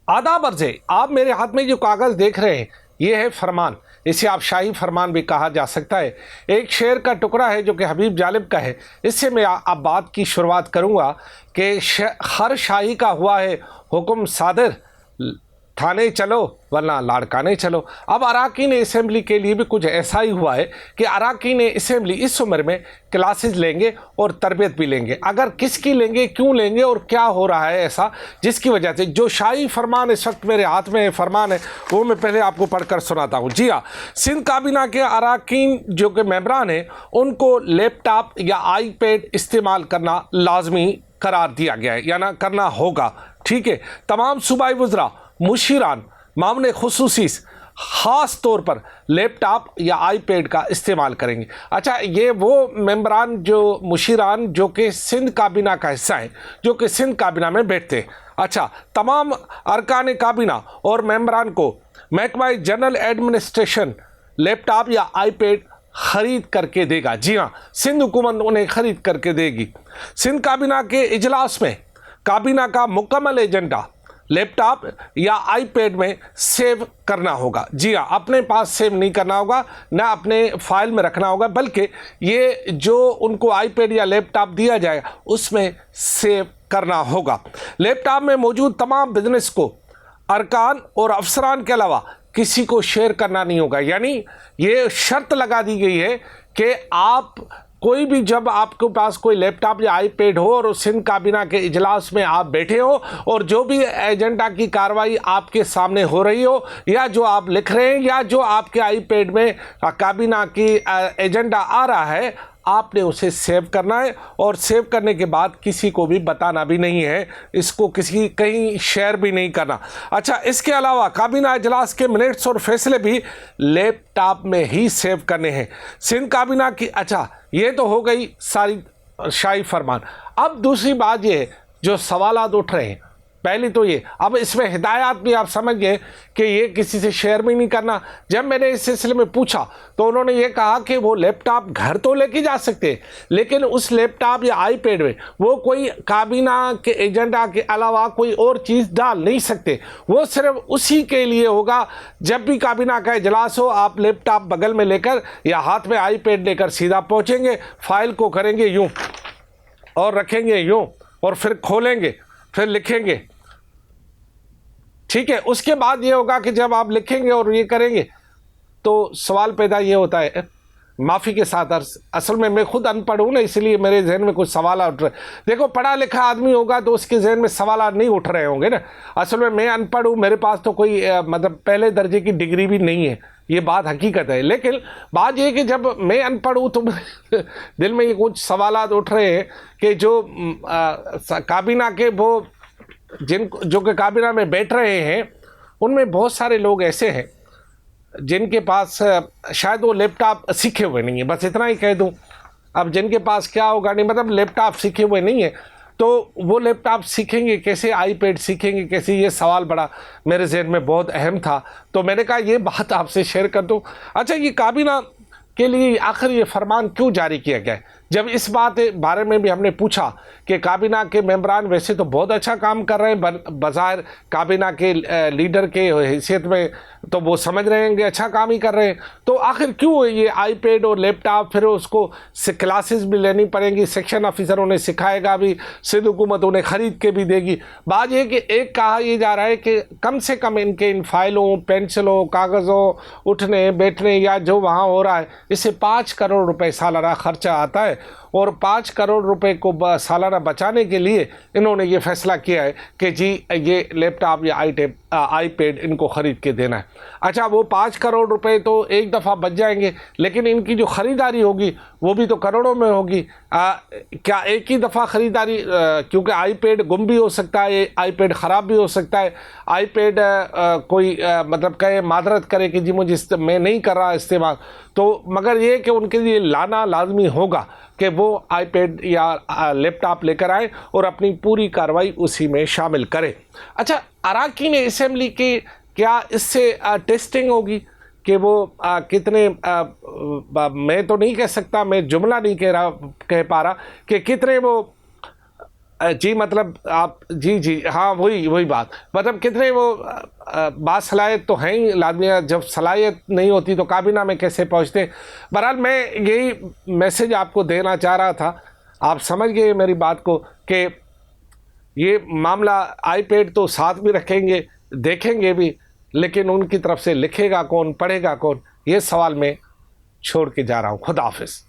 आदाब अर्ज़े, आप मेरे हाथ में जो कागज़ देख रहे हैं ये है फरमान। इसे आप शाही फरमान भी कहा जा सकता है। एक शेर का टुकड़ा है जो कि हबीब जालिब का है। इससे मैं अब बात की शुरुआत करूँगा कि हर शाही का हुआ है हुक्म सादिर, थाने चलो वरना लाड़काने चलो। अब अरकान असेंबली के लिए भी कुछ ऐसा ही हुआ है कि अरकान असेंबली इस उम्र में क्लासेस लेंगे और तरबियत भी लेंगे। अगर किसकी लेंगे, क्यों लेंगे और क्या हो रहा है ऐसा, जिसकी वजह से जो शाही फरमान इस वक्त मेरे हाथ में फरमान है वो मैं पहले आपको पढ़कर सुनाता हूँ। जी हाँ, सिंध काबीना के अरकान जो कि मेंबरान हैं उनको लैपटॉप या आईपैड इस्तेमाल करना लाजमी करार दिया गया है, या ना करना होगा। ठीक है, तमाम सूबाई वज़रा मुशीरान मामले खुसूसी ख़ास तौर पर लैपटॉप या आईपैड का इस्तेमाल करेंगे। अच्छा, ये वो मेंबरान जो मुशीरान जो कि सिंध काबीना का हिस्सा है, जो कि सिंध काबीना में बैठते हैं। अच्छा, तमाम अरकान काबीना और मेंबरान को महकमा जनरल एडमिनिस्ट्रेशन लैपटॉप या आईपैड ख़रीद करके देगा। जी हाँ, सिंध हुकूमत उन्हें ख़रीद करके देगी। सिंध काबीना के इजलास में काबीना का मुकम्मल एजेंडा लैपटॉप या आईपैड में सेव करना होगा। जी हाँ, अपने पास सेव नहीं करना होगा, ना अपने फाइल में रखना होगा, बल्कि ये जो उनको आईपैड या लैपटॉप दिया जाएगा उसमें सेव करना होगा। लैपटॉप में मौजूद तमाम बिजनेस को अरकान और अफसरान के अलावा किसी को शेयर करना नहीं होगा। यानी ये शर्त लगा दी गई है कि आप कोई भी, जब आपके पास कोई लैपटॉप या आईपैड हो और सिंध काबीना के इजलास में आप बैठे हो और जो भी एजेंडा की कार्रवाई आपके सामने हो रही हो या जो आप लिख रहे हैं या जो आपके आईपैड में काबीना की एजेंडा आ रहा है, आपने उसे सेव करना है और सेव करने के बाद किसी को भी बताना भी नहीं है, इसको किसी कहीं शेयर भी नहीं करना। अच्छा, इसके अलावा काबीना इजलास के मिनट्स और फैसले भी लैपटॉप में ही सेव करने हैं सिंध काबीना की। अच्छा, ये तो हो गई सारी शाही फरमान। अब दूसरी बात ये है, जो सवालात उठ रहे हैं, पहली तो ये, अब इसमें हिदायत भी आप समझ गए कि ये किसी से शेयर भी नहीं करना। जब मैंने इस सिलसिले में पूछा तो उन्होंने ये कहा कि वो लैपटॉप घर तो लेके जा सकते हैं, लेकिन उस लैपटॉप या आईपैड में वो कोई काबीना के एजेंडा के अलावा कोई और चीज़ डाल नहीं सकते। वो सिर्फ उसी के लिए होगा जब भी काबीना का इजलास हो, आप लैपटॉप बगल में लेकर या हाथ में आईपैड लेकर सीधा पहुँचेंगे, फाइल को करेंगे यूँ और रखेंगे यूँ और फिर खोलेंगे, फिर लिखेंगे। ठीक है, उसके बाद ये होगा कि जब आप लिखेंगे और ये करेंगे तो सवाल पैदा ये होता है, माफ़ी के साथ असल में मैं खुद अनपढ़ हूँ ना, इसलिए मेरे जहन में कुछ सवाल उठ रहे। देखो, पढ़ा लिखा आदमी होगा तो उसके जहन में सवाल नहीं उठ रहे होंगे ना। असल में मैं अनपढ़ हूँ, मेरे पास तो कोई मतलब पहले दर्जे की डिग्री भी नहीं है, ये बात हकीकत है। लेकिन बात ये कि जब मैं अनपढ़ हूँ तो दिल में ये कुछ सवाल उठ रहे हैं कि जो काबीना के वो जो कि काबीना में बैठ रहे हैं, उनमें बहुत सारे लोग ऐसे हैं जिनके पास शायद वो लैपटॉप सीखे हुए नहीं है, बस इतना ही कह दूं। अब जिनके पास क्या होगा नहीं, मतलब लैपटॉप सीखे हुए नहीं है, तो वो लैपटॉप सीखेंगे कैसे, आईपैड सीखेंगे कैसे, ये सवाल बड़ा मेरे जहन में बहुत अहम था, तो मैंने कहा ये बात आपसे शेयर कर दूं। अच्छा, ये काबीना के लिए आखिर ये फरमान क्यों जारी किया गया है? जब इस बारे में भी हमने पूछा कि काबीना के मेंबरान वैसे तो बहुत अच्छा काम कर रहे हैं, बज़ाहिर काबीना के लीडर के हैसियत में तो वो समझ रहे हैं कि अच्छा काम ही कर रहे हैं, तो आखिर क्यों ये आईपैड और लैपटॉप, फिर उसको क्लासेस भी लेनी पड़ेंगी, सेक्शन ऑफिसर उन्हें सिखाएगा भी, सिंध हुकूमत उन्हें ख़रीद के भी देगी। बात ये कि एक कहा यह जा रहा है कि कम से कम इनके इन फाइलों, पेंसिलों, कागज़ों, उठने बैठने या जो वहाँ हो रहा है, इससे 5 करोड़ रुपए सालाना खर्चा आता है और 5 करोड़ रुपए को सालाना बचाने के लिए इन्होंने ये फैसला किया है कि जी ये लैपटॉप या आईपैड इनको ख़रीद के देना है। अच्छा, वो 5 करोड़ रुपए तो एक दफ़ा बच जाएंगे, लेकिन इनकी जो ख़रीदारी होगी वो भी तो करोड़ों में होगी। क्या एक ही दफ़ा ख़रीदारी, क्योंकि आईपैड गुम भी हो सकता है, आईपैड ख़राब भी हो सकता है, आईपैड कोई मतलब कहे मादरत करे कि जी मुझे मैं नहीं कर रहा इस्तेमाल, तो मगर ये कि उनके लिए लाना लाजमी होगा कि वो आईपैड या लैपटॉप लेकर आए और अपनी पूरी कार्रवाई उसी में शामिल करें। अच्छा, अरकान असेंबली की क्या इससे टेस्टिंग होगी कि वो कितने मैं तो नहीं कह सकता, मैं जुमला नहीं कह पा रहा कि कितने वो जी मतलब आप जी जी हाँ वही वही बात, मतलब कितने वो बासलाहियत तो हैं ही लादमी, जब सलाहियत नहीं होती तो काबीना में कैसे पहुंचते। बहरहाल मैं यही मैसेज आपको देना चाह रहा था, आप समझ गए मेरी बात को कि ये मामला आईपैड तो साथ भी रखेंगे, देखेंगे भी, लेकिन उनकी तरफ से लिखेगा कौन, पढ़ेगा कौन, ये सवाल मैं छोड़ के जा रहा हूँ। खुदा हाफिज़।